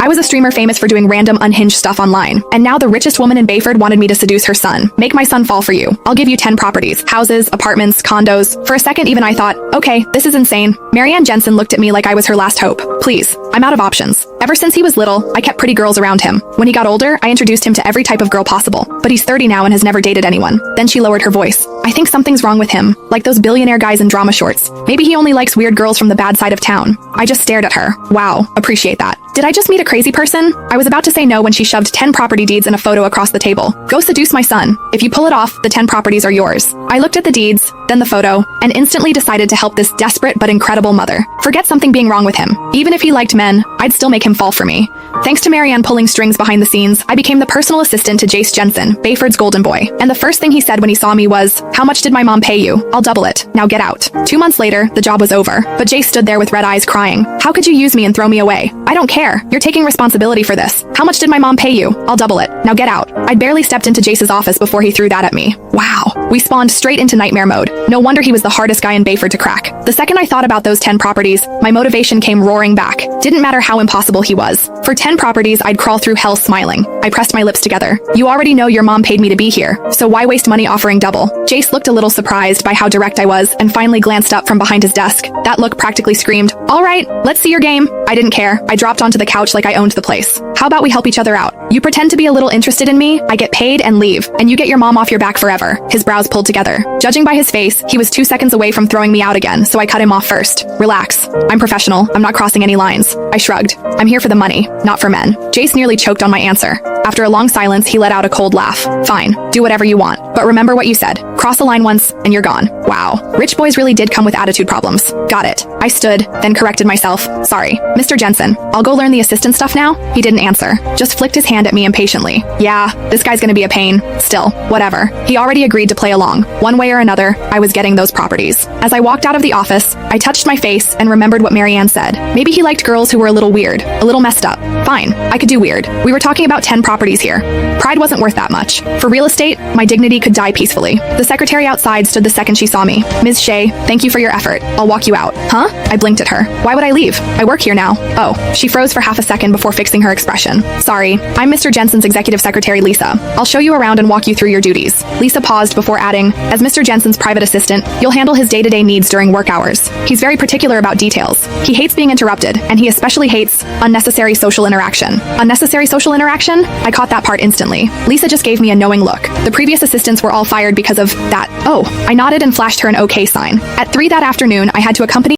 I was a streamer famous for doing random unhinged stuff online, and now the richest woman in Bayford wanted me to seduce her son. Make my son fall for you. I'll give you 10 properties, houses, apartments, condos. For a second even I thought, okay, this is insane. Marianne Jensen looked at me like I was her last hope. Please, I'm out of options. Ever since he was little, I kept pretty girls around him. When he got older, I introduced him to every type of girl possible. But he's 30 now and has never dated anyone. Then she lowered her voice. I think something's wrong with him, like those billionaire guys in drama shorts. Maybe he only likes weird girls from the bad side of town. I just stared at her. Wow, appreciate that. Did I just meet a crazy person? I was about to say no when she shoved 10 property deeds and a photo across the table. Go seduce my son. If you pull it off, the 10 properties are yours. I looked at the deeds, then the photo, and instantly decided to help this desperate but incredible mother. Forget something being wrong with him. Even if he liked men, I'd still make him fall for me. Thanks to Marianne pulling strings behind the scenes, I became the personal assistant to Jace Jensen, Bayford's golden boy. And the first thing he said when he saw me was, "How much did my mom pay you? I'll double it. Now get out." 2 months later, the job was over, but Jace stood there with red eyes crying. How could you use me and throw me away? I don't care. You're taking responsibility for this. How much did my mom pay you? I'll double it. Now get out. I'd barely stepped into Jace's office before he threw that at me. Wow. We spawned straight into nightmare mode. No wonder he was the hardest guy in Bayford to crack. The second I thought about those 10 properties, my motivation came roaring back. Didn't matter how impossible he was. For 10 properties, I'd crawl through hell smiling. I pressed my lips together. You already know your mom paid me to be here, so why waste money offering double? Jace looked a little surprised by how direct I was and finally glanced up from behind his desk. That look practically screamed, "All right, let's see your game." I didn't care. I dropped onto the couch like I owned the place. How about we help each other out? You pretend to be a little interested in me, I get paid and leave, and you get your mom off your back forever. His brows pulled together. Judging by his face, he was 2 seconds away from throwing me out again, so I cut him off first. Relax. I'm professional. I'm not crossing any lines. I shrugged. I'm here for the money, not for men. Jace nearly choked on my answer. After a long silence, he let out a cold laugh. Fine, do whatever you want, but remember what you said. Cross the line once, and you're gone. Wow, rich boys really did come with attitude problems. Got it. I stood, then corrected myself. Sorry. Mr. Jensen, I'll go learn the assistant stuff now? He didn't answer, just flicked his hand at me impatiently. Yeah, this guy's gonna be a pain. Still, whatever. He already agreed to play along. One way or another, I was getting those properties. As I walked out of the office, I touched my face and remembered what Marianne said. Maybe he liked girls who were a little weird, a little messed up. Fine, I could do weird. We were talking about 10 properties here. Pride wasn't worth that much. For real estate, my dignity could die peacefully. The secretary outside stood the second she saw me. Ms. Shea, thank you for your effort. I'll walk you out. Huh? I blinked at her. Why would I leave? I work here now. Oh, she froze for half a second before fixing her expression. Sorry, I'm Mr. Jensen's executive secretary, Lisa. I'll show you around and walk you through your duties. Lisa paused before adding, as Mr. Jensen's private assistant, you'll handle his day-to-day needs during work hours. He's very particular about details. He hates being interrupted, and he especially hates unnecessary social interaction. Unnecessary social interaction? I caught that part instantly. Lisa just gave me a knowing look. The previous assistants were all fired because of that. Oh, I nodded and flashed her an okay sign. At 3 that afternoon, I had to accompany